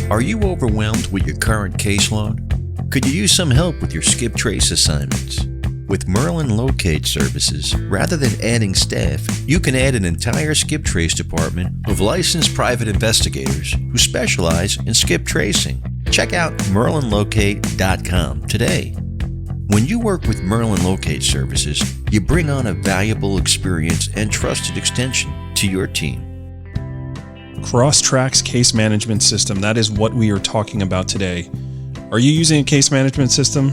Are you overwhelmed with your current caseload? Could you use some help with your skip trace assignments? With Merlin Locate Services, rather than adding staff, you can add an entire skip trace department of licensed private investigators who specialize in skip tracing. Check out merlinlocate.com today. When you work with Merlin Locate Services, you bring on a valuable experience and trusted extension to your team. Crosstracks case management system. That is what we are talking about today. Are you using a case management system?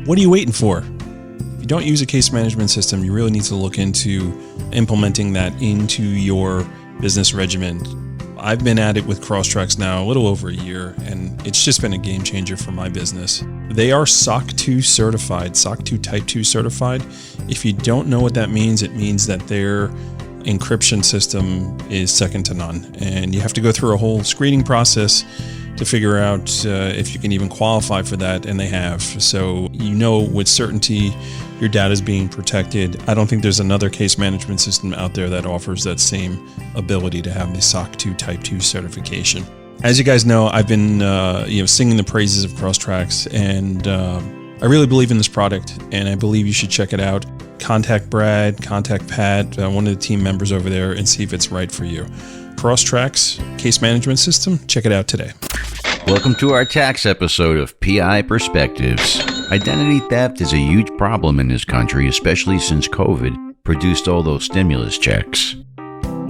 What are you waiting for? If you don't use a case management system, you really need to look into implementing that into your business regimen. I've been at it with Crosstracks now a little over a year, and it's just been a game changer for my business. They are SOC 2 certified, SOC 2 Type 2 certified. If you don't know what that means, it means that their encryption system is second to none. And you have to go through a whole screening process to figure out if you can even qualify for that, and they have. So you know with certainty your data is being protected. I don't think there's another case management system out there that offers that same ability to have the SOC 2 Type 2 certification. As you guys know, I've been singing the praises of Crosstracks, and I really believe in this product, and I believe you should check it out. Contact Brad, contact Pat, one of the team members over there, and see if it's right for you. Crosstracks case management system, check it out today. Welcome to our tax episode of PI Perspectives. Identity theft is a huge problem in this country, especially since COVID produced all those stimulus checks.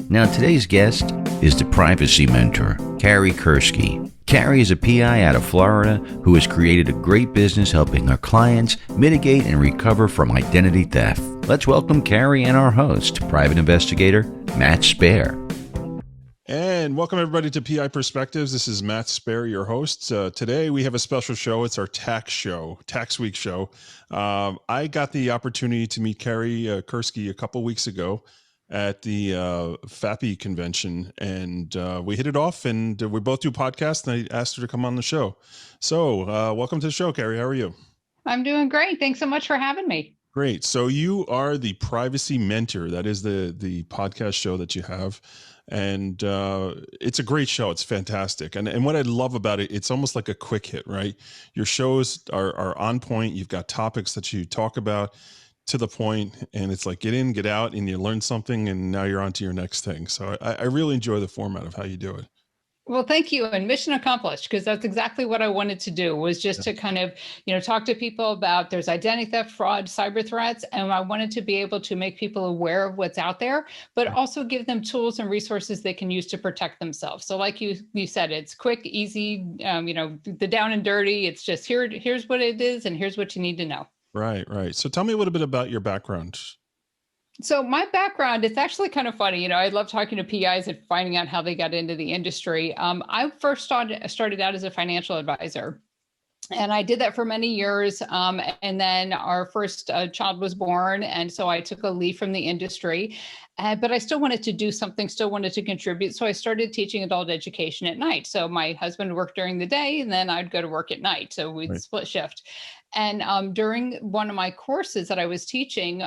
Now, today's guest is the privacy mentor, Carrie Kerskie. Carrie is a PI out of Florida who has created a great business helping her clients mitigate and recover from identity theft. Let's welcome Carrie and our host, private investigator Matt Spaier. And welcome everybody to PI Perspectives. This is Matt Spaier, your host. Today we have a special show. It's our tax week show. I got the opportunity to meet Carrie Kerskie a couple weeks ago at the FAPI convention, and we hit it off, and we both do podcasts, and I asked her to come on the show. So welcome to the show, Carrie. How are you? I'm doing great. Thanks so much for having me. Great. So you are the Privacy Mentor. That is the podcast show that you have. And it's a great show. It's fantastic. And what I love about it, it's almost like a quick hit, right? Your shows are on point. You've got topics that you talk about to the point, and it's like get in, get out, and you learn something, and now you're on to your next thing. So I really enjoy the format of how you do it. Well, thank you. And mission accomplished, because that's exactly what I wanted to do, was just to kind of, talk to people about there's identity theft, fraud, cyber threats. And I wanted to be able to make people aware of what's out there, but also give them tools and resources they can use to protect themselves. So like you said, it's quick, easy, the down and dirty. It's just here's what it is, and here's what you need to know. Right. So tell me a little bit about your background. So my background, it's actually kind of funny. I love talking to PIs and finding out how they got into the industry. I first started out as a financial advisor. And I did that for many years. And then our first child was born. And so I took a leave from the industry. But I still wanted to do something, still wanted to contribute. So I started teaching adult education at night. So my husband worked during the day, and then I'd go to work at night. So we'd split shift. And during one of my courses that I was teaching,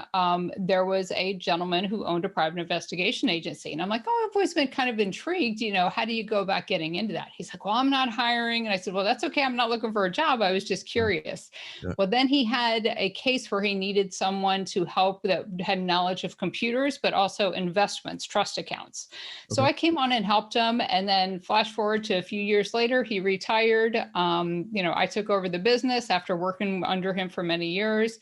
there was a gentleman who owned a private investigation agency. And I'm like, oh, I've always been kind of intrigued, how do you go about getting into that? He's like, well, I'm not hiring. And I said, well, that's okay. I'm not looking for a job. I was just curious. Yeah. Well, then he had a case where he needed someone to help that had knowledge of computers, but also investments, trust accounts. Okay. So I came on and helped him. And then flash forward to a few years later, he retired. I took over the business after working under him for many years.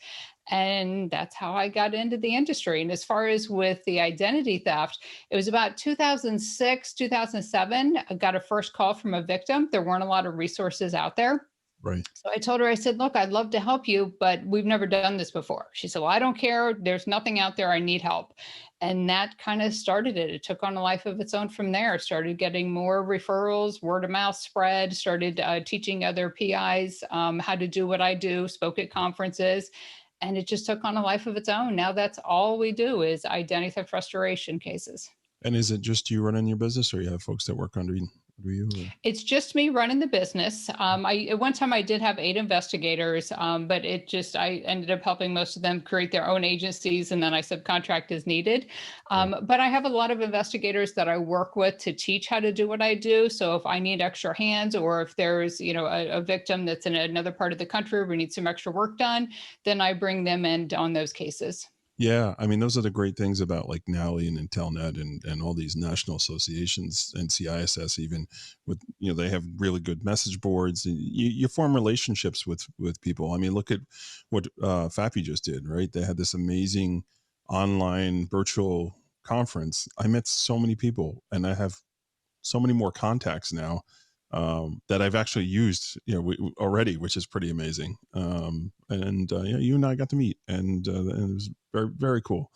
And that's how I got into the industry. And as far as with the identity theft, it was about 2006, 2007. I got a first call from a victim. There weren't a lot of resources out there. Right. So I told her, I said, look, I'd love to help you, but we've never done this before. She said, well, I don't care. There's nothing out there. I need help. And that kind of started it. It took on a life of its own from there. Started getting more referrals, word of mouth spread, started teaching other PIs how to do what I do, spoke at conferences, and it just took on a life of its own. Now that's all we do is identity theft restoration cases. And is it just you running your business, or you have folks that work under you? What do you? It's just me running the business. At one time I did have 8 investigators, but I ended up helping most of them create their own agencies, and then I subcontract as needed. But I have a lot of investigators that I work with to teach how to do what I do. So if I need extra hands, or if there's, a victim that's in another part of the country where we need some extra work done, then I bring them in on those cases. Yeah, I mean, those are the great things about like NALI and Intelnet and all these national associations and CISS even with, they have really good message boards, and you form relationships with people. I mean, look at what FAPI just did, right? They had this amazing online virtual conference. I met so many people, and I have so many more contacts now that I've actually used, already, which is pretty amazing. You and I got to meet, and it was very, very cool.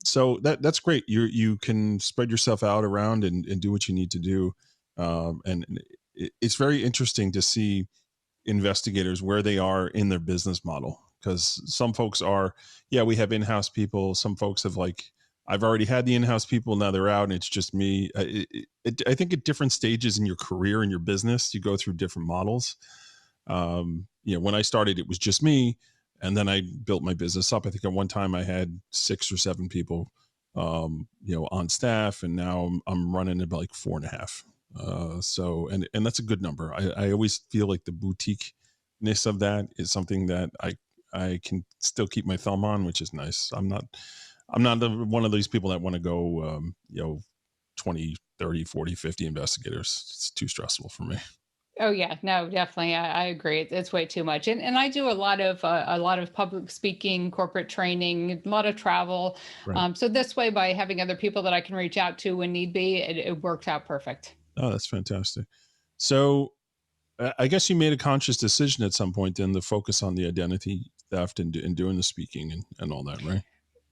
So that's great. You can spread yourself out around and do what you need to do. And it's very interesting to see investigators where they are in their business model, because some folks are, we have in-house people. Some folks have I've already had the in-house people, now they're out and it's just me. I think at different stages in your career and your business, you go through different models. When I started, it was just me, and then I built my business up. I think at one time I had 6 or 7 people, on staff, and now I'm running about 4.5. So that's a good number. I always feel like the boutique-ness of that is something that I can still keep my thumb on, which is nice. I'm not one of these people that want to go, 20, 30, 40, 50 investigators. It's too stressful for me. Oh yeah, no, definitely. I agree. It's way too much. And I do a lot of public speaking, corporate training, a lot of travel. Right. So this way, by having other people that I can reach out to when need be, it works out perfect. Oh, that's fantastic. So I guess you made a conscious decision at some point then to focus on the identity theft and doing the speaking and all that, right?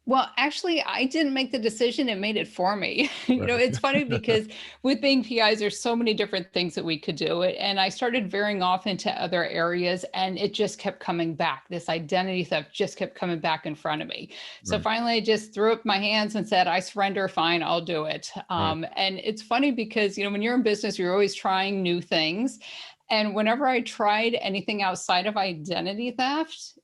Well, actually, I didn't make the decision. It made it for me. Right. It's funny because with being PIs, there's so many different things that we could do. And I started veering off into other areas, and it just kept coming back. This identity theft just kept coming back in front of me. So finally, I just threw up my hands and said, I surrender. Fine, I'll do it. And it's funny because, when you're in business, you're always trying new things. And whenever I tried anything outside of identity theft,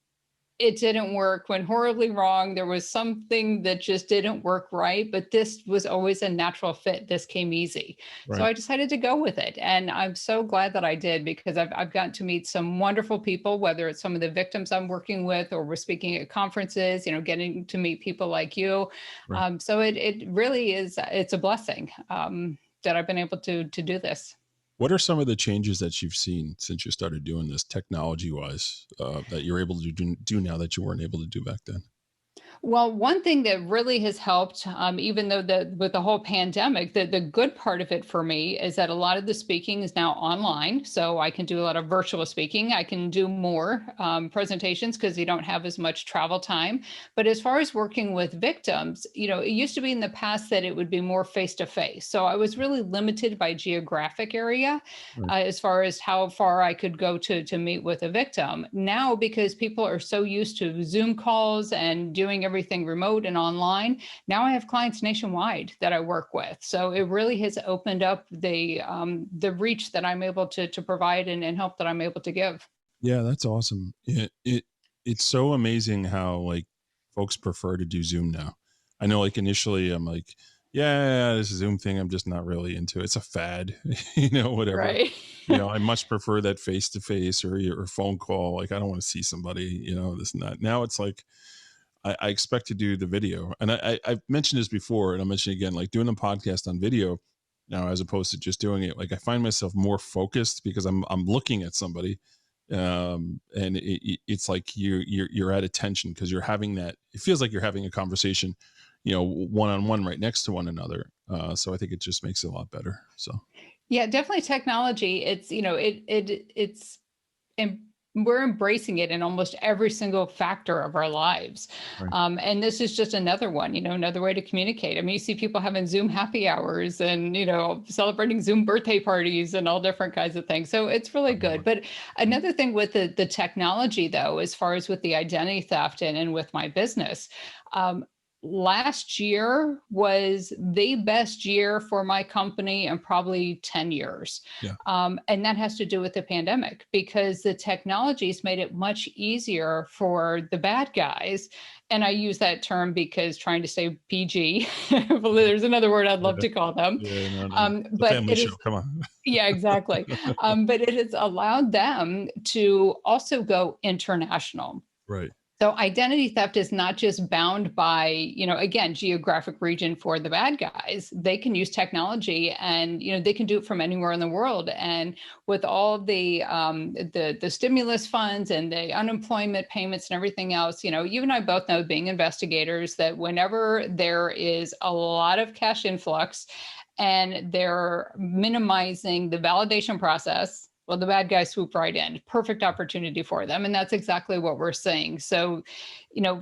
it didn't work, went horribly wrong. There was something that just didn't work right, but this was always a natural fit. This came easy. Right. So I decided to go with it. And I'm so glad that I did, because I've gotten to meet some wonderful people, whether it's some of the victims I'm working with, or we're speaking at conferences, getting to meet people like you. Right. So it really is, it's a blessing that I've been able to do this. What are some of the changes that you've seen since you started doing this technology-wise that you're able to do now that you weren't able to do back then? Well, one thing that really has helped, even though with the whole pandemic, the good part of it for me is that a lot of the speaking is now online. So I can do a lot of virtual speaking. I can do more presentations because you don't have as much travel time. But as far as working with victims, it used to be in the past that it would be more face-to-face. So I was really limited by geographic area as far as how far I could go to meet with a victim. Now, because people are so used to Zoom calls and doing everything remote and online, now I have clients nationwide that I work with. So it really has opened up the reach that I'm able to provide and help that I'm able to give. Yeah, that's awesome. It's so amazing how folks prefer to do Zoom now. I know initially I'm this Zoom thing, I'm just not really into. It's a fad, whatever. Right. I much prefer that face-to-face or phone call. I don't want to see somebody, this and that. Now it's I expect to do the video. And I've mentioned this before, and I'll mention it again, doing a podcast on video now, as opposed to just doing it. I find myself more focused because I'm looking at somebody. And it's you're at attention because you're having that, it feels like you're having a conversation, one-on-one right next to one another. So I think it just makes it a lot better. So. Yeah, definitely technology. It's we're embracing it in almost every single factor of our lives. Right. And this is just another one, another way to communicate. I mean, you see people having Zoom happy hours and, celebrating Zoom birthday parties and all different kinds of things. So it's really good. But another thing with the technology, though, as far as with the identity theft and with my business, last year was the best year for my company in probably 10 years. Yeah. And that has to do with the pandemic, because the technologies made it much easier for the bad guys. And I use that term because trying to stay PG, well, there's another word I'd love to call them. Yeah, no. But family it show. is, Come on. yeah, exactly. But it has allowed them to also go international. Right. So identity theft is not just bound by, again, geographic region for the bad guys. They can use technology, and, they can do it from anywhere in the world. And with all the stimulus funds and the unemployment payments and everything else, you and I both know, being investigators, that whenever there is a lot of cash influx and they're minimizing the validation process, well, the bad guys swoop right in. Perfect opportunity for them. And that's exactly what we're seeing. So,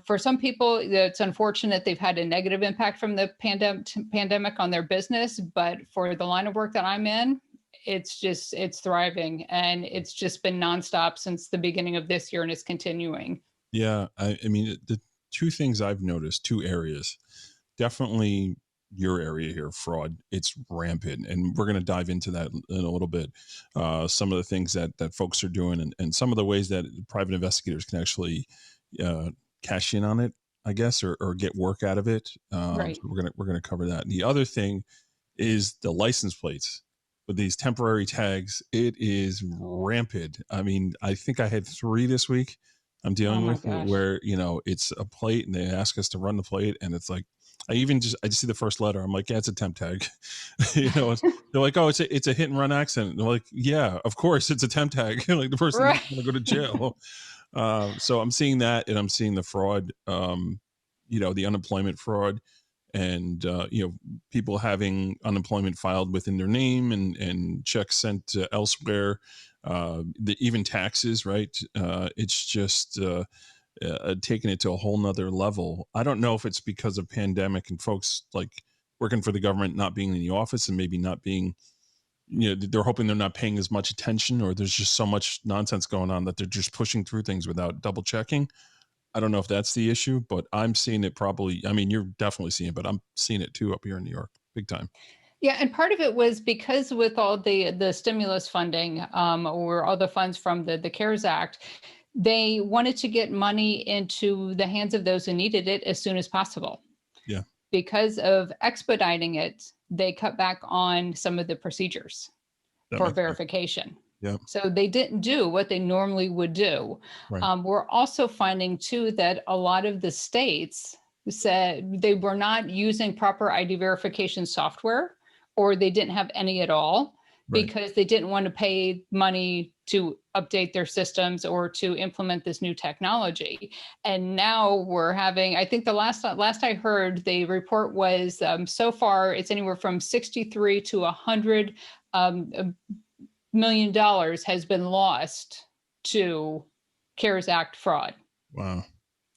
for some people, it's unfortunate they've had a negative impact from the pandemic on their business. But for the line of work that I'm in, it's thriving. And it's just been nonstop since the beginning of this year, and it's continuing. Yeah. I mean, the two things I've noticed, two areas, definitely your area here, fraud, it's rampant, and we're going to dive into that in a little bit. Some of the things that folks are doing, and some of the ways that private investigators can actually cash in on it, I guess, or get work out of it. Right. So we're gonna cover that. And the other thing is the license plates with these temporary tags. It is rampant. I mean, I think I had 3 this week I'm dealing with, where it's a plate and they ask us to run the plate, and it's like, I just see the first letter. I'm like, yeah, it's a temp tag. They're like, oh, it's a hit and run accident. They're like, yeah, of course it's a temp tag. Like the person is going to go to jail. So I'm seeing that, and I'm seeing the fraud, the unemployment fraud, and people having unemployment filed within their name, and checks sent elsewhere. Even taxes, right? It's just taking it to a whole nother level. I don't know if it's because of pandemic and folks like working for the government not being in the office, and maybe not being, they're hoping they're not paying as much attention, or there's just so much nonsense going on that they're just pushing through things without double checking. I don't know if that's the issue, but I'm seeing it probably. I mean, you're definitely seeing it, but I'm seeing it too up here in New York, big time. Yeah, and part of it was because with all the stimulus funding, or all the funds from the CARES Act, they wanted to get money into the hands of those who needed it as soon as possible. Yeah. Because of expediting it, they cut back on some of the procedures for verification. Yeah. So they didn't do what they normally would do. Right. We're also finding too that a lot of the states said they were not using proper ID verification software, or they didn't have any at all, because they didn't want to pay money to update their systems or to implement this new technology. And now we're having, I think the last I heard, the report was so far it's anywhere from 63 to 100 $1 million has been lost to CARES Act fraud. Wow.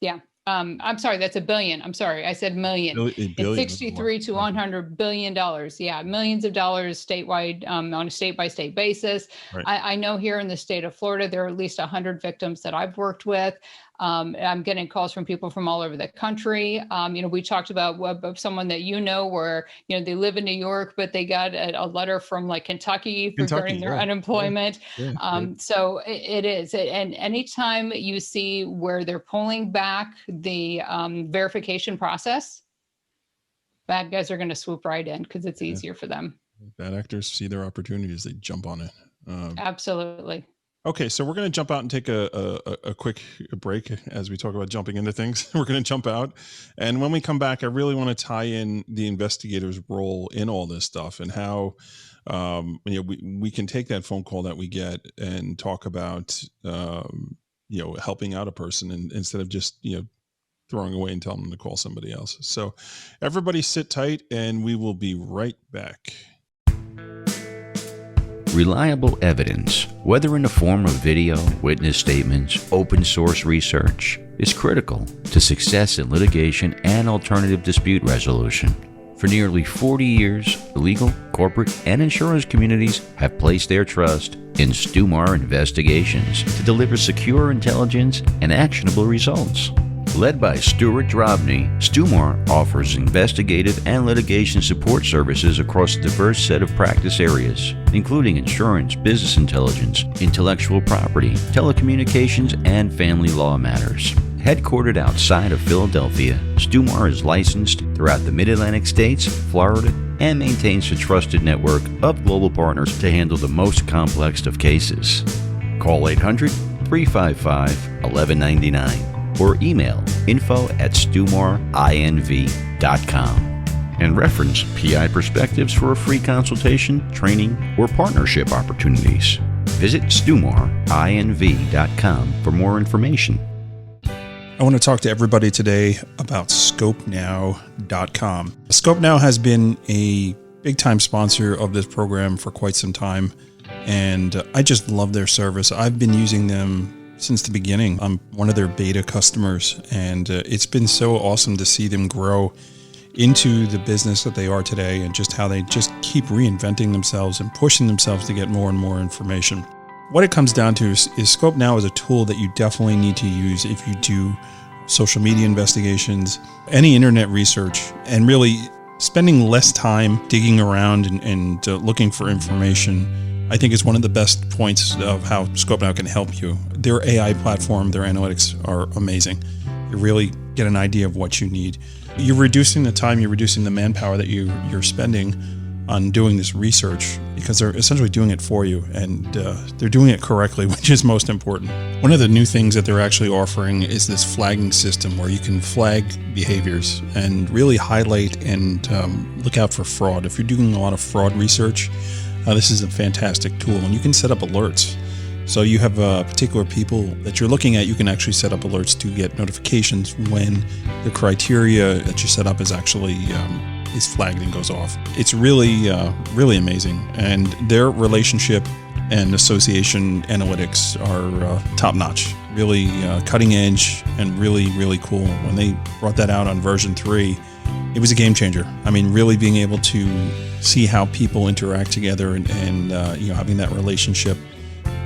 Yeah. I'm sorry, that's $1 billion. I'm sorry, I said million. It's 63 to $100 billion. Yeah, millions of dollars statewide, on a state-by-state basis. Right. I know here in the state of Florida, there are at least 100 victims that I've worked with. I'm getting calls from people from all over the country. We talked about someone that where, they live in New York, but they got a letter from like Kentucky regarding their unemployment. Yeah. So it is. And anytime you see where they're pulling back the verification process, bad guys are going to swoop right in because it's easier for them. Bad actors see their opportunities, they jump on it. Absolutely. Okay, so we're going to jump out and take a quick break as we talk about jumping into things. We're going to jump out. And when we come back, I really want to tie in the investigator's role in all this stuff, and how we can take that phone call that we get and talk about helping out a person, and instead of just throwing away and telling them to call somebody else. So everybody sit tight, and we will be right back. Reliable evidence, whether in the form of video, witness statements, open source research, is critical to success in litigation and alternative dispute resolution. For nearly 40 years, the legal, corporate, and insurance communities have placed their trust in Stumar Investigations to deliver secure intelligence and actionable results. Led by Stuart Drobny, Stumar offers investigative and litigation support services across a diverse set of practice areas, including insurance, business intelligence, intellectual property, telecommunications, and family law matters. Headquartered outside of Philadelphia, Stumar is licensed throughout the Mid-Atlantic states, Florida, and maintains a trusted network of global partners to handle the most complex of cases. Call 800-355-1199 or email info@stumarinv.com and reference PI Perspectives for a free consultation, training, or partnership opportunities. Visit stumarinv.com for more information. I want to talk to everybody today about ScopeNow.com. ScopeNow has been a big-time sponsor of this program for quite some time, and I just love their service. I've been using them since the beginning. I'm one of their beta customers, and it's been so awesome to see them grow into the business that they are today, and just how they just keep reinventing themselves and pushing themselves to get more and more information. What it comes down to is ScopeNow is a tool that you definitely need to use if you do social media investigations, any internet research, and really spending less time digging around and looking for information. I think is one of the best points of how ScopeNow can help you. Their AI platform, their analytics are amazing. You really get an idea of what you need. You're reducing the time, you're reducing the manpower that you're spending on doing this research, because they're essentially doing it for you, and they're doing it correctly, which is most important. One of the new things that they're actually offering is this flagging system where you can flag behaviors and really highlight and look out for fraud. If you're doing a lot of fraud research, this is a fantastic tool, and you can set up alerts. So you have particular people that you're looking at, you can actually set up alerts to get notifications when the criteria that you set up is actually is flagged and goes off. It's really, really amazing. And their relationship and association analytics are top notch, really cutting edge and really, really cool. When they brought that out on version 3, it was a game changer. I mean, really being able to see how people interact together and having that relationship,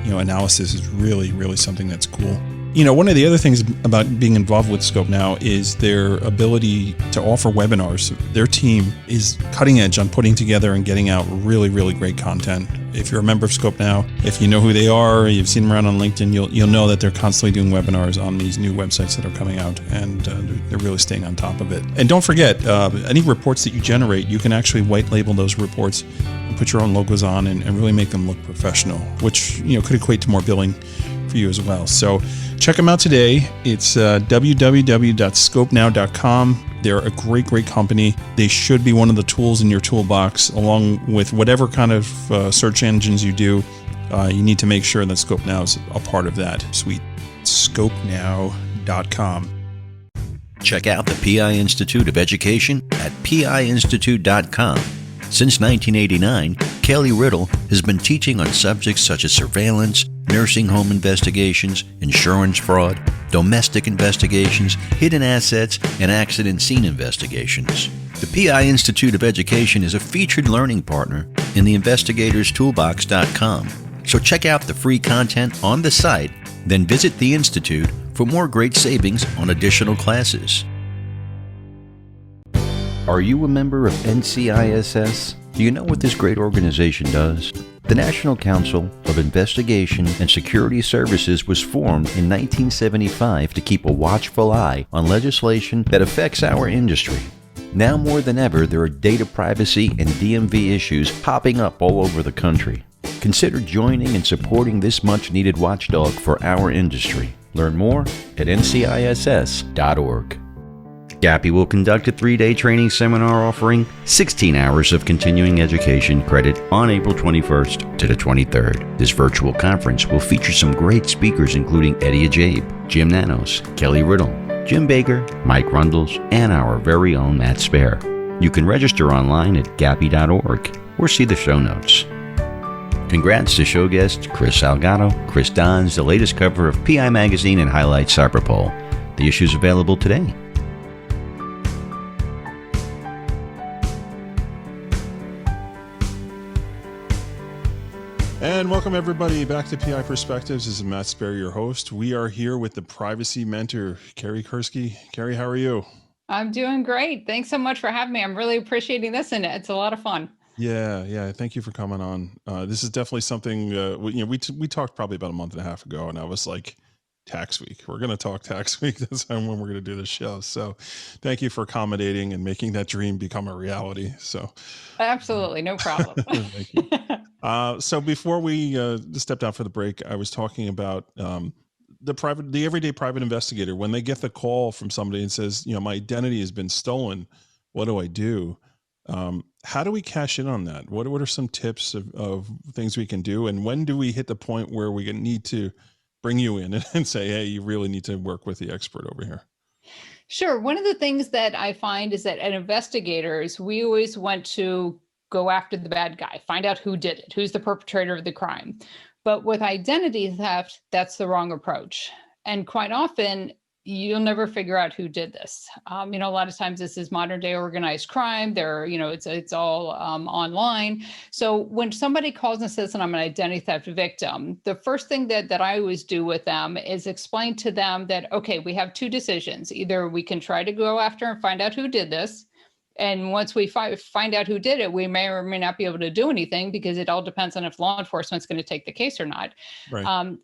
analysis is really, really something that's cool. One of the other things about being involved with ScopeNow is their ability to offer webinars. Their team is cutting edge on putting together and getting out really, really great content. If you're a member of ScopeNow, if you know who they are, you've seen them around on LinkedIn, you'll know that they're constantly doing webinars on these new websites that are coming out, and they're really staying on top of it. And don't forget, any reports that you generate, you can actually white label those reports and put your own logos on and really make them look professional, which could equate to more billing for you as well. So check them out today. It's www.scopenow.com. They're a great, great company. They should be one of the tools in your toolbox, along with whatever kind of search engines you do. You need to make sure that ScopeNow is a part of that suite. Scopenow.com. Check out the PI Institute of Education at piinstitute.com. Since 1989, Kelly Riddle has been teaching on subjects such as surveillance, nursing home investigations, insurance fraud, domestic investigations, hidden assets, and accident scene investigations. The PI Institute of Education is a featured learning partner in the investigatorstoolbox.com. So check out the free content on the site, then visit the Institute for more great savings on additional classes. Are you a member of NCISS? Do you know what this great organization does? The National Council of Investigation and Security Services was formed in 1975 to keep a watchful eye on legislation that affects our industry. Now more than ever, there are data privacy and DMV issues popping up all over the country. Consider joining and supporting this much-needed watchdog for our industry. Learn more at nciss.org. GAPI will conduct a 3-day training seminar offering 16 hours of continuing education credit on April 21st to the 23rd. This virtual conference will feature some great speakers including Eddie Ajabe, Jim Nanos, Kelly Riddle, Jim Baker, Mike Rundles, and our very own Matt Spaier. You can register online at gapi.org or see the show notes. Congrats to show guests Chris Salgado, Chris Dons, the latest cover of PI Magazine and Highlight Cyberpole. The issue's available today. And welcome everybody back to PI Perspectives. This is Matt Spaier, your host. We are here with the privacy mentor, Carrie Kerskie. Carrie, how are you? I'm doing great. Thanks so much for having me. I'm really appreciating this, and it's a lot of fun. Yeah. Thank you for coming on. This is definitely something we talked probably about a month and a half ago, and I was like, tax week. We're going to talk tax week. That's when we're going to do this show. So, thank you for accommodating and making that dream become a reality. So, absolutely, no problem. Thank you. So before we step down for the break, I was talking about the everyday private investigator. When they get the call from somebody and says, my identity has been stolen, what do I do? How do we cash in on that? What are some tips of things we can do? And when do we hit the point where we need to bring you in and say, hey, you really need to work with the expert over here? Sure. One of the things that I find is that as investigators, we always want to go after the bad guy, find out who did it, who's the perpetrator of the crime. But with identity theft, that's the wrong approach. And quite often, you'll never figure out who did this. A lot of times this is modern day organized crime. It's all online. So when somebody calls and says that I'm an identity theft victim, the first thing that I always do with them is explain to them that, okay, we have two decisions. Either we can try to go after and find out who did this. And once we find out who did it, we may or may not be able to do anything because it all depends on if law enforcement is going to take the case or not. Right.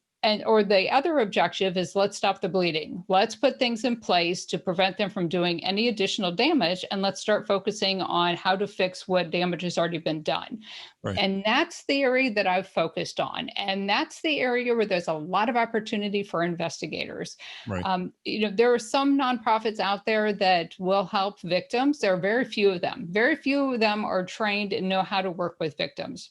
Or the other objective is let's stop the bleeding. Let's put things in place to prevent them from doing any additional damage. And let's start focusing on how to fix what damage has already been done. Right. And that's the area that I've focused on. And that's the area where there's a lot of opportunity for investigators. Right. There are some nonprofits out there that will help victims. There are very few of them. Very few of them are trained and know how to work with victims.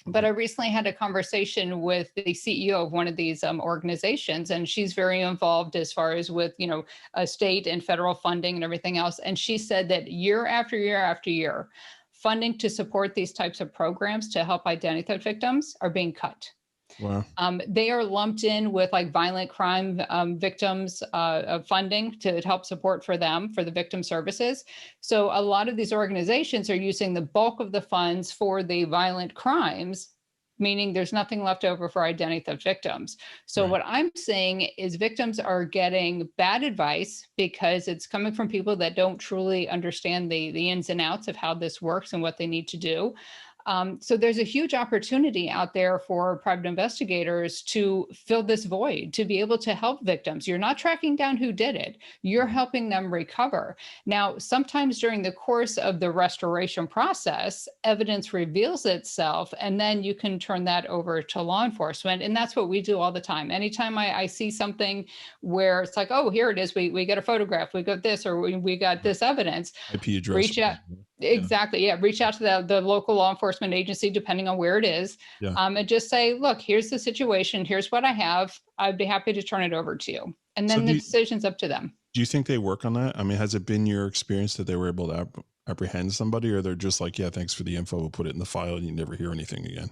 But I recently had a conversation with the CEO of one of these organizations, and she's very involved as far as with, state and federal funding and everything else. And she said that year after year after year, funding to support these types of programs to help identity theft victims are being cut. Wow. They are lumped in with like violent crime victims funding to help support for them, for the victim services. So a lot of these organizations are using the bulk of the funds for the violent crimes, meaning there's nothing left over for identity theft victims. So Right. What I'm seeing is victims are getting bad advice because it's coming from people that don't truly understand the ins and outs of how this works and what they need to do. So there's a huge opportunity out there for private investigators to fill this void, to be able to help victims. You're not tracking down who did it. You're helping them recover. Now, sometimes during the course of the restoration process, evidence reveals itself, and then you can turn that over to law enforcement. And that's what we do all the time. Anytime I see something where it's like, oh, here it is, we got a photograph, we got this, or we got this evidence. IP address. Reach out. Exactly. Yeah. Reach out to the local law enforcement agency, depending on where it is, and just say, look, here's the situation. Here's what I have. I'd be happy to turn it over to you. And then the decision's up to them. Do you think they work on that? I mean, has it been your experience that they were able to apprehend somebody, or they're just like, yeah, thanks for the info, we'll put it in the file, and you never hear anything again?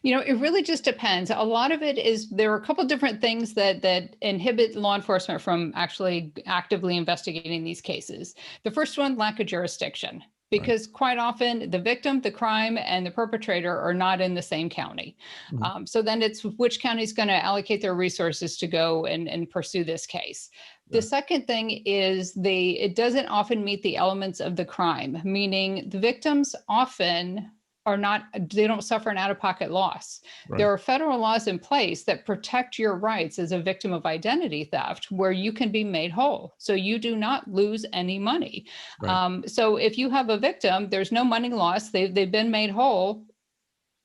It really just depends. A lot of it is there are a couple of different things that inhibit law enforcement from actually actively investigating these cases. The first one, lack of jurisdiction. Because quite often the victim, the crime, and the perpetrator are not in the same county. Mm-hmm. So then it's which county is going to allocate their resources to go and pursue this case. The second thing is it doesn't often meet the elements of the crime, meaning the victims often they don't suffer an out-of-pocket loss. Right. There are federal laws in place that protect your rights as a victim of identity theft, where you can be made whole. So you do not lose any money. Right. So if you have a victim, there's no money loss. They've been made whole.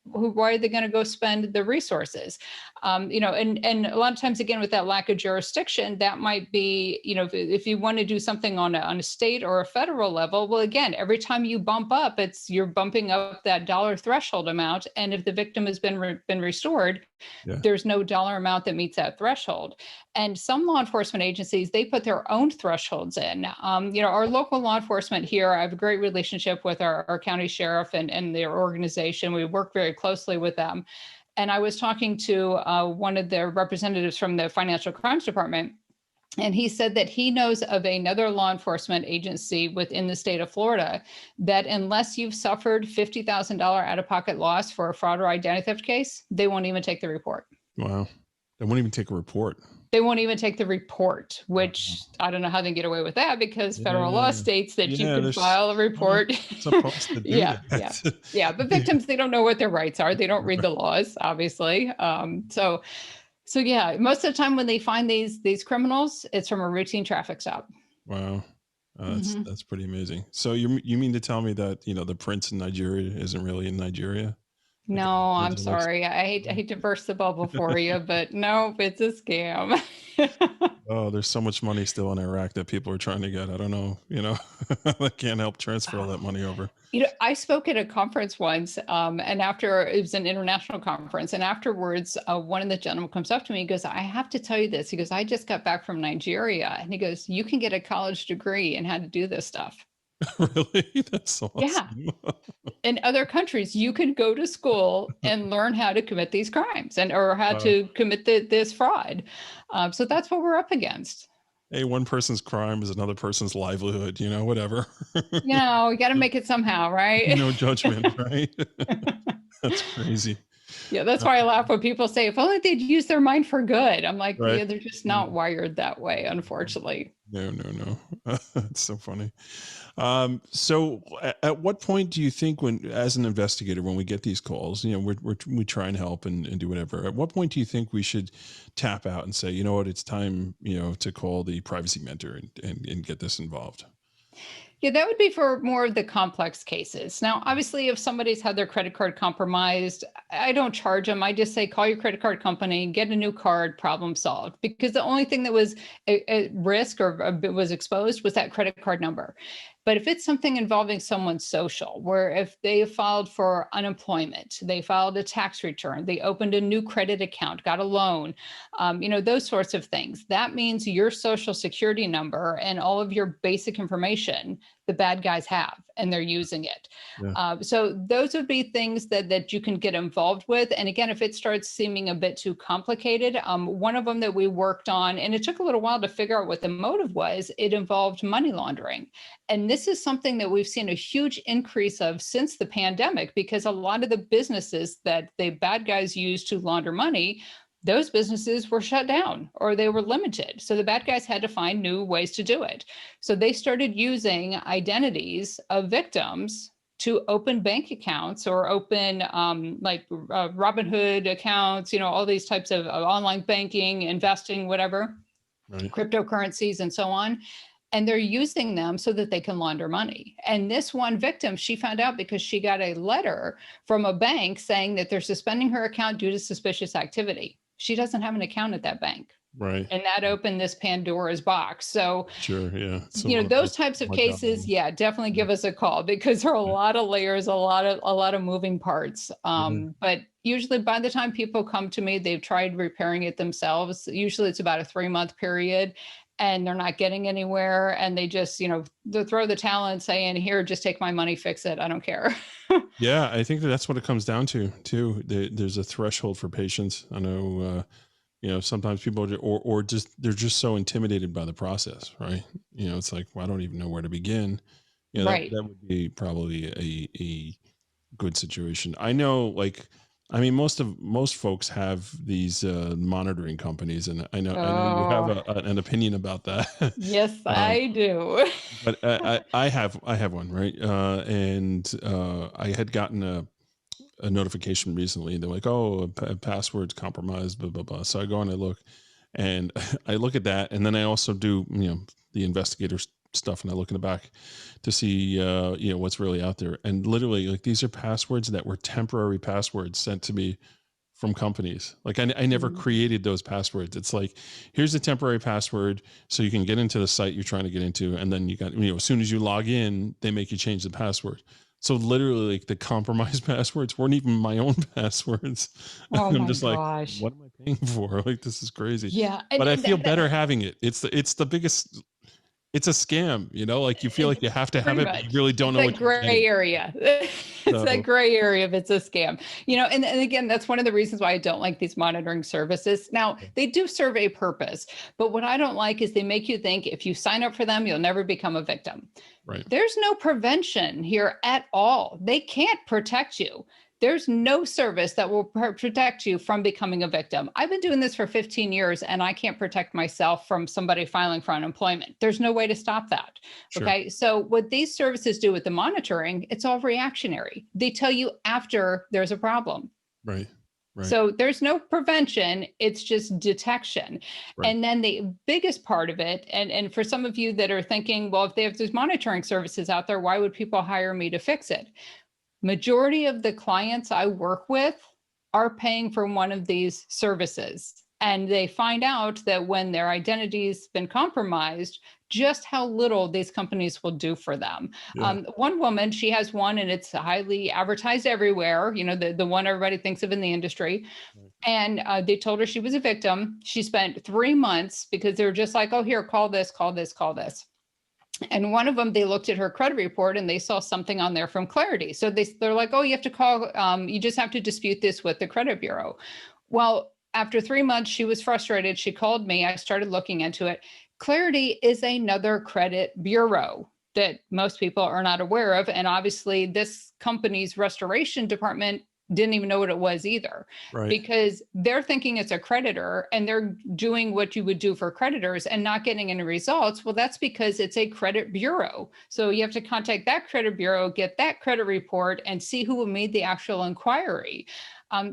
Why are they going to go spend the resources? And a lot of times, again, with that lack of jurisdiction, that might be, if you want to do something on a state or a federal level, well, again, every time you bump up, you're bumping up that dollar threshold amount. And if the victim has been restored, there's no dollar amount that meets that threshold. And some law enforcement agencies, they put their own thresholds in. Our local law enforcement here, I have a great relationship with our county sheriff and their organization. We work very closely with them. And I was talking to one of their representatives from the financial crimes department, And he said that he knows of another law enforcement agency within the state of Florida that unless you've suffered $50,000 out-of-pocket loss for a fraud or identity theft case, they won't even take the report. Wow. They won't even take a report. They won't even take the report, which I don't know how they get away with that, because federal law states that you can file a report. Supposed to do that. Yeah. But victims, they don't know what their rights are. They don't read the laws, obviously. So yeah, most of the time when they find these criminals, it's from a routine traffic stop. Wow. That's pretty amazing. So you mean to tell me that, the prince in Nigeria isn't really in Nigeria? No, I'm sorry. I hate to burst the bubble for you, but no, it's a scam. Oh, there's so much money still in Iraq that people are trying to get. I don't know, I can't help transfer all that money over. I spoke at a conference once, and after it was an international conference, and afterwards, one of the gentlemen comes up to me and goes, I have to tell you this. He goes, I just got back from Nigeria. And he goes, you can get a college degree in how to do this stuff. Really? That's so awesome. Yeah. In other countries, you could go to school and learn how to commit these crimes or how to commit this fraud. So that's what we're up against. Hey, one person's crime is another person's livelihood, whatever. You got to make it somehow, right? No judgment, right? That's crazy. Yeah, that's why I laugh when people say, if only they'd use their mind for good. I'm like, right. Yeah, they're just not wired that way, unfortunately. No. It's so funny. So at what point do you think as an investigator, when we get these calls, we try and help and do whatever, at what point do you think we should tap out and say, you know what, it's time, to call the privacy mentor and get this involved? Yeah, that would be for more of the complex cases. Now, obviously, if somebody's had their credit card compromised, I don't charge them. I just say, call your credit card company, get a new card, problem solved. Because the only thing that was at risk or was exposed was that credit card number. But if it's something involving someone's social, where if they filed for unemployment, they filed a tax return, they opened a new credit account, got a loan, those sorts of things, that means your social security number and all of your basic information, the bad guys have, and they're using it. Yeah. So those would be things that you can get involved with. And again, if it starts seeming a bit too complicated, one of them that we worked on, and it took a little while to figure out what the motive was, it involved money laundering. And this is something that we've seen a huge increase of since the pandemic, because a lot of the businesses that the bad guys use to launder money, those businesses were shut down or they were limited. So the bad guys had to find new ways to do it. So they started using identities of victims to open bank accounts or open Robinhood accounts, all these types of online banking, investing, whatever, right, cryptocurrencies and so on. And they're using them so that they can launder money. And this one victim, she found out because she got a letter from a bank saying that they're suspending her account due to suspicious activity. She doesn't have an account at that bank. Right. And that opened this Pandora's box. So, sure, yeah. So those types of cases, definitely give us a call, because there are a lot of layers, a lot of moving parts. But usually by the time people come to me, they've tried repairing it themselves. Usually it's about a 3-month period. And they're not getting anywhere, and they just, they throw the towel and saying, "Here, just take my money, fix it. I don't care." Yeah, I think that's what it comes down to too. There's a threshold for patience. I know, sometimes people or just they're just so intimidated by the process, right? It's like, well, I don't even know where to begin. Right. That would be probably a good situation. I know, most folks have these monitoring companies, and I know you have an opinion about that. Yes, I do. But I have one, right? And I had gotten a notification recently, and they're like, "Oh, a password's compromised," blah blah blah. So I go and I look at that, and then I also do the investigator stuff, and I look in the back to see what's really out there. And literally, these are passwords that were temporary passwords sent to me from companies. I never created those passwords. It's like, here's a temporary password so you can get into the site you're trying to get into, and then you got as soon as you log in, they make you change the password. So literally, the compromised passwords weren't even my own passwords. Oh I'm my just gosh. like, what am I paying for? This is crazy. Yeah, but I feel better having it. It's the biggest it's a scam, like you feel like you have to have Pretty it, but you much. really don't It's know that what you're gray getting. area. It's that gray area if it's a scam. And again, that's one of the reasons why I don't like these monitoring services. Now, they do serve a purpose, but what I don't like is they make you think if you sign up for them, you'll never become a victim. Right. There's no prevention here at all. They can't protect you. There's no service that will protect you from becoming a victim. I've been doing this for 15 years and I can't protect myself from somebody filing for unemployment. There's no way to stop that. Sure. Okay. So what these services do with the monitoring, it's all reactionary. They tell you after there's a problem. Right. Right. So there's no prevention, it's just detection. Right. And then the biggest part of it, and for some of you that are thinking, well, if they have these monitoring services out there, why would people hire me to fix it? Majority of the clients I work with are paying for one of these services. And they find out that when their identity's been compromised, just how little these companies will do for them. Yeah. One woman, she has one and it's highly advertised everywhere, the one everybody thinks of in the industry. And they told her she was a victim. She spent 3 months because they were just like, oh, here, call this, call this, call this. And one of them, they looked at her credit report and they saw something on there from Clarity. So they're like, oh, you have to call, you just have to dispute this with the credit bureau. Well, after 3 months, she was frustrated. She called me. I started looking into it. Clarity is another credit bureau that most people are not aware of. And obviously, this company's restoration department didn't even know what it was either, Right. because they're thinking it's a creditor and they're doing what you would do for creditors and not getting any results. Well, that's because it's a credit bureau. So you have to contact that credit bureau, get that credit report, and see who made the actual inquiry.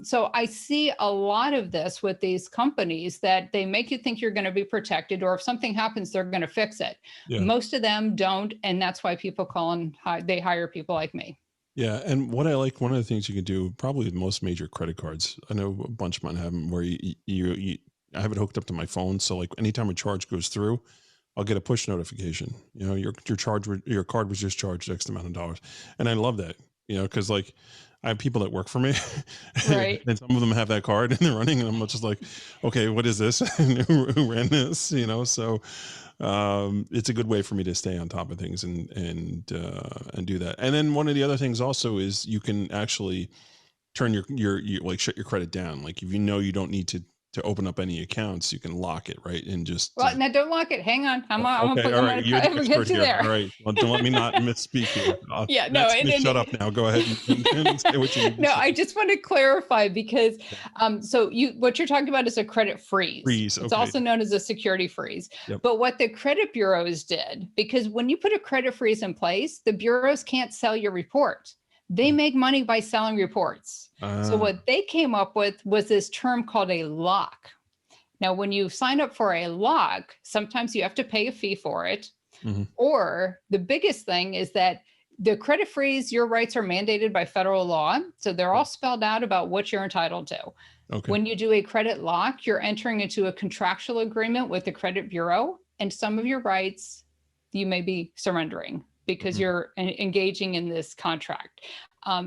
So I see a lot of this with these companies that they make you think you're going to be protected, or if something happens, they're going to fix it. Yeah. Most of them don't. And that's why people call and they hire people like me. Yeah. And what I like, one of the things you can do, probably with most major credit cards, I know a bunch of mine have them, where I have it hooked up to my phone. So like anytime a charge goes through, I'll get a push notification. Your card was just charged X amount of dollars. And I love that, because like I have people that work for me, Right. and some of them have that card and they're running, and I'm just like, okay, what is this? Who ran this? So it's a good way for me to stay on top of things and do that. And then one of the other things also is you can actually turn your like shut your credit down. Like if you don't need to open up any accounts, you can lock it, right? And just Well, now don't lock it. Hang on. I'm okay. gonna All right, you're the get expert you here. there. All right, well, don't let me not misspeak here. Yeah, no, Shut up now. Go ahead and say what you need to No, say. I just want to clarify because so what you're talking about is a credit freeze. Freeze, It's okay. also known as a security freeze. Yep. But what the credit bureaus did, because when you put a credit freeze in place, the bureaus can't sell your report. They make money by selling reports. So what they came up with was this term called a lock. Now, when you sign up for a lock, sometimes you have to pay a fee for it. Mhm. Or the biggest thing is that the credit freeze, your rights are mandated by federal law. So they're all spelled out about what you're entitled to. Okay. When you do a credit lock, you're entering into a contractual agreement with the credit bureau, and some of your rights you may be surrendering because you're engaging in this contract.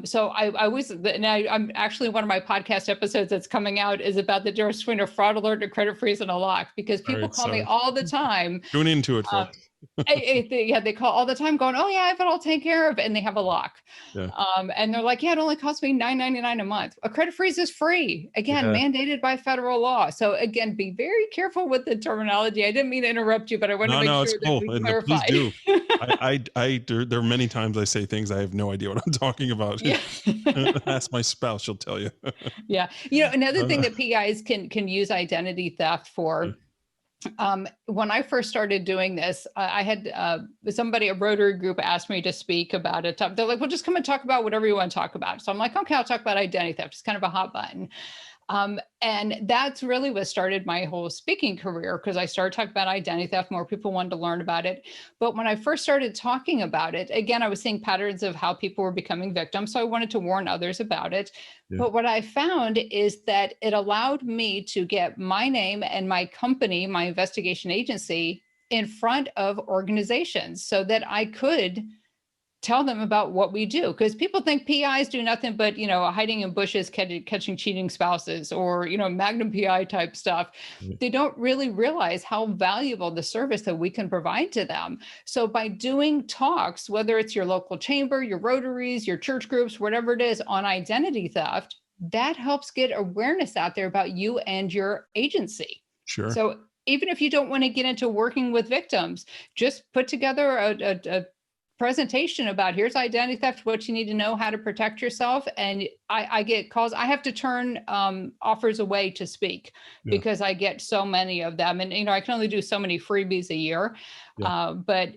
So I always, and I'm actually, one of my podcast episodes that's coming out is about the difference between a fraud alert, a credit freeze, and a lock, because people call me all the time. Tune into it, folks. They call all the time going, oh yeah, I have it all taken care of, and they have a lock. Yeah. And they're like, yeah, it only costs me $9.99 a month. A credit freeze is free, again, mandated by federal law. So again, be very careful with the terminology. I didn't mean to interrupt you, but I want to make sure that we clarify. Please do. There are many times I say things I have no idea what I'm talking about. Yeah. Ask my spouse; she'll tell you. Yeah. Another thing that PIs can use identity theft for. When I first started doing this, I had a Rotary group asked me to speak about it. They're like, well, just come and talk about whatever you want to talk about. So I'm like, okay, I'll talk about identity theft. It's kind of a hot button. And that's really what started my whole speaking career, because I started talking about identity theft. More people wanted to learn about it. But when I first started talking about it, again, I was seeing patterns of how people were becoming victims. So I wanted to warn others about it. Yeah. But what I found is that it allowed me to get my name and my company, my investigation agency, in front of organizations so that I could tell them about what we do, because people think PIs do nothing but, hiding in bushes, catching cheating spouses, or, Magnum PI type stuff. They don't really realize how valuable the service that we can provide to them. So by doing talks, whether it's your local chamber, your Rotaries, your church groups, whatever it is, on identity theft, that helps get awareness out there about you and your agency. Sure. So even if you don't want to get into working with victims, just put together a presentation about, here's identity theft, what you need to know, how to protect yourself. And I get calls. I have to turn offers away to speak because I get so many of them. And, I can only do so many freebies a year. But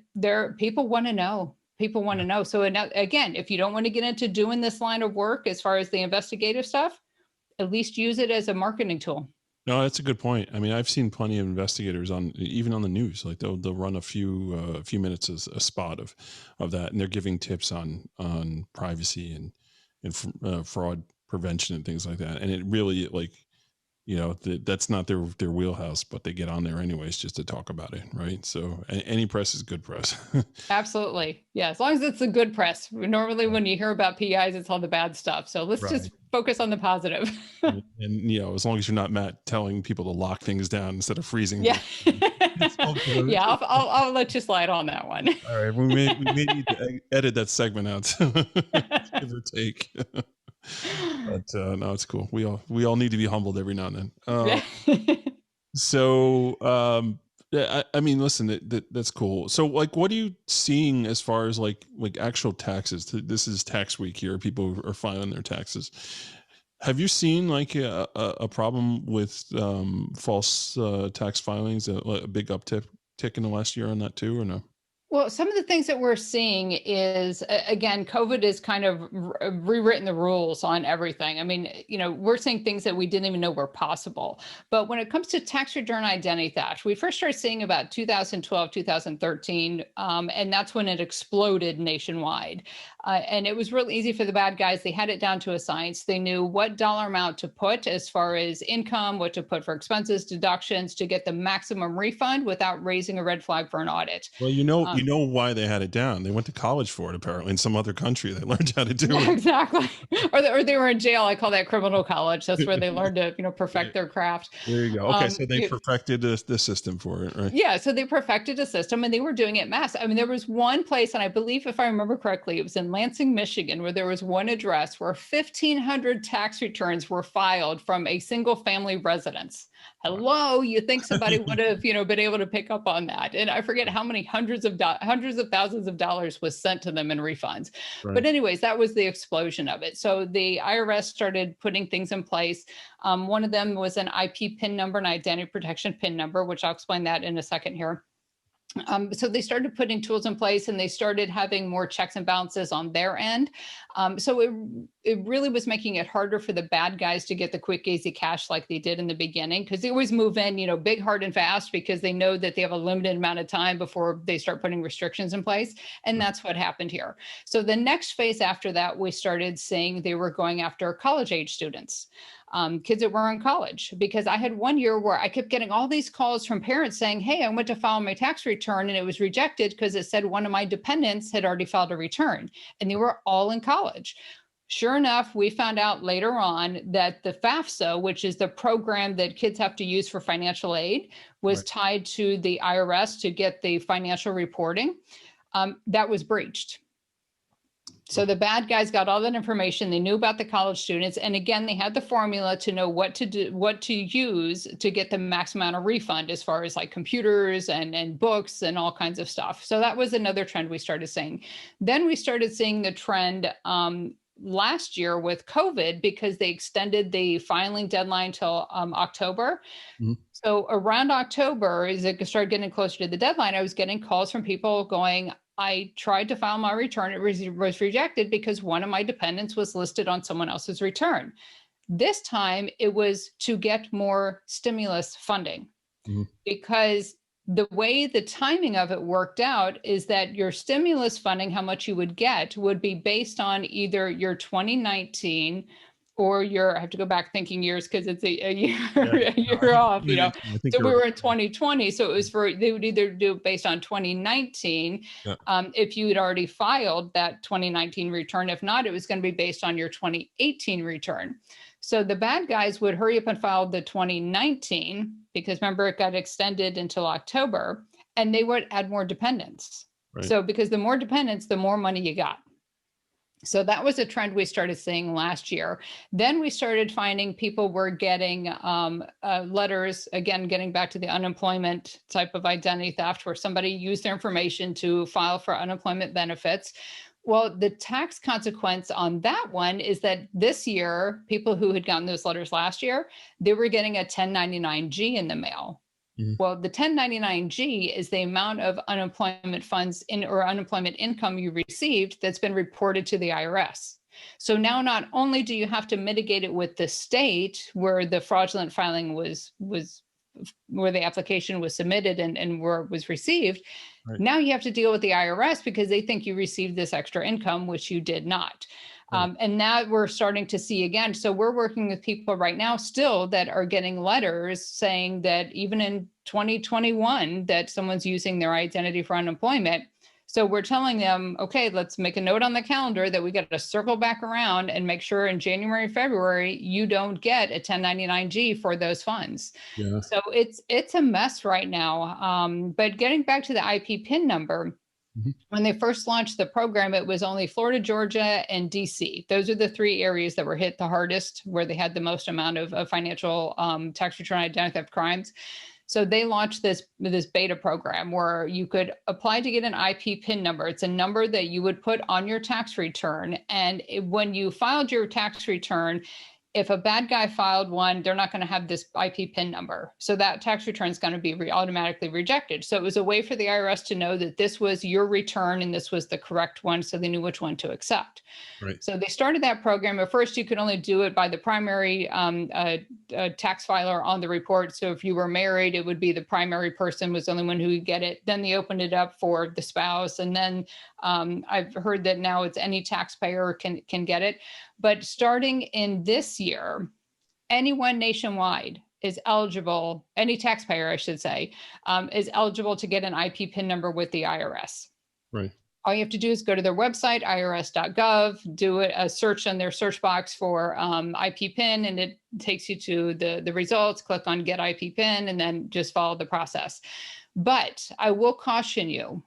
people want to know. People want to know. So again, if you don't want to get into doing this line of work as far as the investigative stuff, at least use it as a marketing tool. No, that's a good point. I mean, I've seen plenty of investigators even on the news, like they'll run a few minutes as a spot of that, and they're giving tips on privacy and fraud prevention and things like that. And it really, like, that's not their wheelhouse, but they get on there anyways just to talk about it, right? So any press is good press. Absolutely. Yeah, as long as it's the good press. Normally when you hear about PIs, it's all the bad stuff. So let's just focus on the positive. and as long as you're not Matt telling people to lock things down instead of freezing. Yeah. Yeah, I'll let you slide on that one. All right, we may need to edit that segment out, give or take. But no, it's cool. We all need to be humbled every now and then. So I mean, listen, that's cool. So like, what are you seeing as far as like actual taxes? This is tax week here. People are filing their taxes. Have you seen like a problem with false tax filings, a big uptick in the last year on that too, or no? Well, some of the things that we're seeing is, again, COVID has kind of rewritten the rules on everything. I mean, we're seeing things that we didn't even know were possible. But when it comes to tax return identity theft, we first started seeing about 2012, 2013, and that's when it exploded nationwide. And it was real easy for the bad guys. They had it down to a science. They knew what dollar amount to put as far as income, what to put for expenses, deductions, to get the maximum refund without raising a red flag for an audit. Well, you know why they had it down. They went to college for it, apparently, in some other country. They learned how to do it. Exactly. Or they were in jail. I call that criminal college. That's where they learned to, perfect their craft. There you go. Okay, so they perfected the system for it, right? Yeah, so they perfected a system, and they were doing it mass. I mean, there was one place, and I believe, if I remember correctly, it was in Lansing, Michigan, where there was one address where 1,500 tax returns were filed from a single family residence. Hello, you think somebody would have, been able to pick up on that? And I forget how many hundreds of thousands of dollars was sent to them in refunds. Right. But anyways, that was the explosion of it. So the IRS started putting things in place. One of them was an IP PIN number, an identity protection PIN number, which I'll explain that in a second here. So they started putting tools in place, and they started having more checks and balances on their end. So it really was making it harder for the bad guys to get the quick, easy cash like they did in the beginning, because they always move in, big, hard, and fast, because they know that they have a limited amount of time before they start putting restrictions in place. And that's what happened here. So the next phase after that, we started seeing they were going after college age students. Kids that were in college, because I had one year where I kept getting all these calls from parents saying, hey, I went to file my tax return and it was rejected because it said one of my dependents had already filed a return, and they were all in college. Sure enough, we found out later on that the FAFSA, which is the program that kids have to use for financial aid, was tied to the IRS to get the financial reporting. That was breached. So the bad guys got all that information. They knew about the college students. And again, they had the formula to know what to do, what to use to get the max amount of refund, as far as like computers and books and all kinds of stuff. So that was another trend we started seeing. Then we started seeing the trend last year with COVID, because they extended the filing deadline till October. Mm-hmm. So around October, as it started getting closer to the deadline, I was getting calls from people going, I tried to file my return. It was rejected because one of my dependents was listed on someone else's return. This time it was to get more stimulus funding, because the way the timing of it worked out is that your stimulus funding, how much you would get, would be based on either your 2019 or I have to go back thinking years because it's a year, Yeah. a year off, I think So you're we right. were in 2020. So it was they would either do it based on 2019, Yeah. if you had already filed that 2019 return. If not, it was going to be based on your 2018 return. So the bad guys would hurry up and file the 2019, because remember, it got extended until October, and they would add more dependents. Right. So because the more dependents, the more money you got. So that was a trend we started seeing last year. Then we started finding people were getting letters, again, getting back to the unemployment type of identity theft, where somebody used their information to file for unemployment benefits. Well, the tax consequence on that one is that this year, people who had gotten those letters last year, they were getting a 1099-G in the mail. Well, the 1099-G is the amount of unemployment funds or unemployment income you received that's been reported to the IRS. So now not only do you have to mitigate it with the state where the fraudulent filing was where the application was submitted and where it was received, Right. now you have to deal with the IRS because they think you received this extra income, which you did not. And now we're starting to see again. So we're working with people right now still that are getting letters saying that even in 2021, that someone's using their identity for unemployment. So we're telling them, okay, let's make a note on the calendar that we got to circle back around and make sure in January, February, you don't get a 1099-G for those funds. Yeah. So it's a mess right now. But getting back to the IP PIN number, when they first launched the program, it was only Florida, Georgia, and DC. Those are the three areas that were hit the hardest, where they had the most amount of financial tax return identity theft crimes. So they launched this beta program where you could apply to get an IP PIN number. It's a number that you would put on your tax return. And when you filed your tax return, if a bad guy filed one, they're not going to have this IP PIN number. So that tax return is going to be automatically rejected. So it was a way for the IRS to know that this was your return and this was the correct one, so they knew which one to accept. Right. So they started that program. At first, you could only do it by the primary tax filer on the report. So if you were married, it would be the primary person was the only one who would get it. Then they opened it up for the spouse. And then I've heard that now it's any taxpayer can get it. But starting in this year, anyone nationwide is eligible, any taxpayer, I should say, is eligible to get an IP PIN number with the IRS. Right. All you have to do is go to their website, irs.gov, do a search on their search box for IP PIN, and it takes you to the results. Click on Get IP PIN, and then just follow the process. But I will caution you,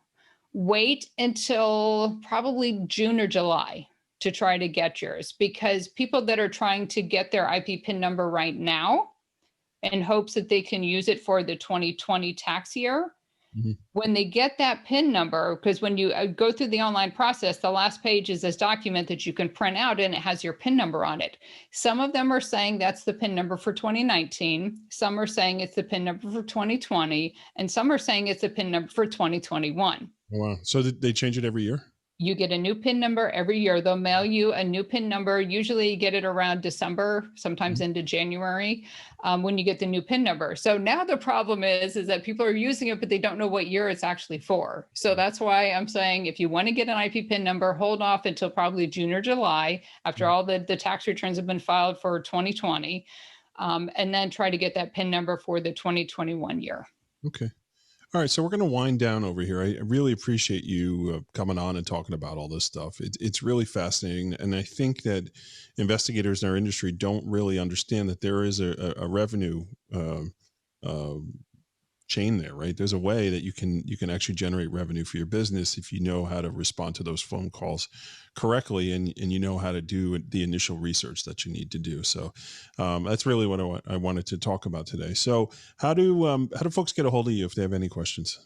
wait until probably June or July to try to get yours, because people that are trying to get their IP PIN number right now in hopes that they can use it for the 2020 tax year, when they get that PIN number, because when you go through the online process, the last page is this document that you can print out and it has your PIN number on it. Some of them are saying that's the PIN number for 2019. Some are saying it's the PIN number for 2020. And some are saying it's the PIN number for 2021. Wow. So they change it every year? You get a new PIN number every year. They'll mail you a new PIN number. Usually you get it around December, sometimes into January, when you get the new PIN number. So now the problem is that people are using it, but they don't know what year it's actually for. So that's why I'm saying if you want to get an IP PIN number, hold off until probably June or July, after all the tax returns have been filed for 2020, and then try to get that PIN number for the 2021 year. Okay. All right, so we're going to wind down over here. I really appreciate you coming on and talking about all this stuff. It's really fascinating, and I think that investigators in our industry don't really understand that there is a revenue chain there, right? There's a way that you can actually generate revenue for your business if you know how to respond to those phone calls correctly, and you know how to do the initial research that you need to do. So that's really what I wanted to talk about today. So how do folks get a hold of you if they have any questions?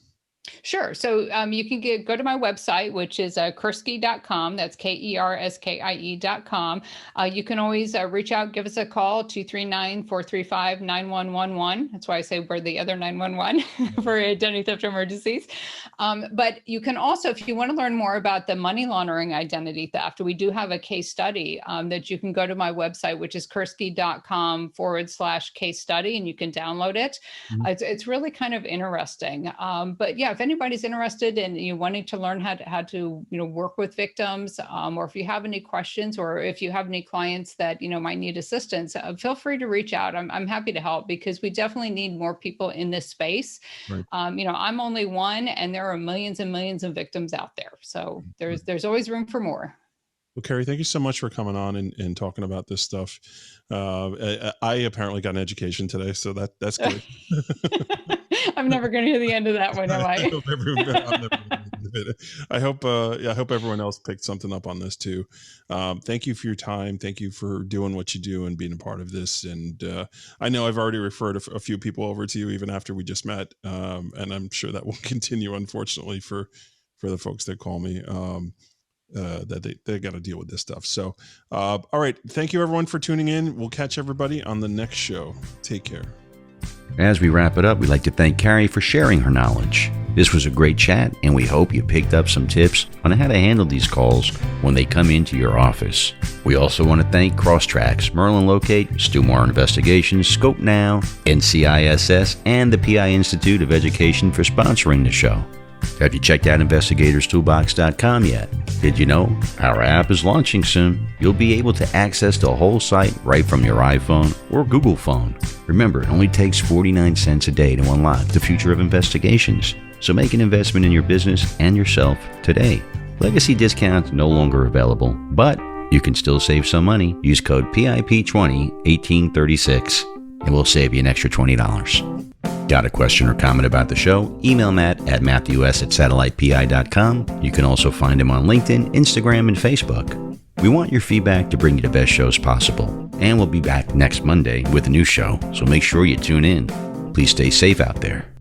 Sure. So you can go to my website, which is kerskie.com. That's KERSKIE.com. You can always reach out, give us a call, 239-435-9111. That's why I say we're the other 911 for identity theft emergencies. But you can also, if you want to learn more about the money laundering identity theft, we do have a case study that you can go to my website, which is kerskie.com/case study, and you can download it. It's really kind of interesting. But yeah, if anybody's interested in wanting to learn how to work with victims, or if you have any questions, or if you have any clients that might need assistance, feel free to reach out. I'm happy to help, because we definitely need more people in this space. Right. I'm only one, and there are millions and millions of victims out there. So there's always room for more. Well, Carrie, thank you so much for coming on and talking about this stuff. I apparently got an education today, so that's good. I'm never going to hear the end of that one, am I? I hope everyone else picked something up on this too. Thank you for your time. Thank you for doing what you do and being a part of this. And I know I've already referred a few people over to you even after we just met, and I'm sure that will continue, unfortunately, for the folks that call me. That they got to deal with this stuff. So, all right. Thank you, everyone, for tuning in. We'll catch everybody on the next show. Take care. As we wrap it up, we'd like to thank Carrie for sharing her knowledge. This was a great chat, and we hope you picked up some tips on how to handle these calls when they come into your office. We also want to thank Crosstracks, Merlin Locate, Stewmore Investigations, Scope Now, NCISS, and the PI Institute of Education for sponsoring the show. Have you checked out investigatorstoolbox.com yet? Did you know our app is launching soon? You'll be able to access the whole site right from your iPhone or Google phone. Remember, it only takes 49 cents a day to unlock the future of investigations. So make an investment in your business and yourself today. Legacy discounts no longer available, but you can still save some money. Use code PIP201836 and we'll save you an extra $20. Got a question or comment about the show? Email Matt at matthews@satellitepi.com. You can also find him on LinkedIn, Instagram, and Facebook. We want your feedback to bring you the best shows possible. And we'll be back next Monday with a new show, so make sure you tune in. Please stay safe out there.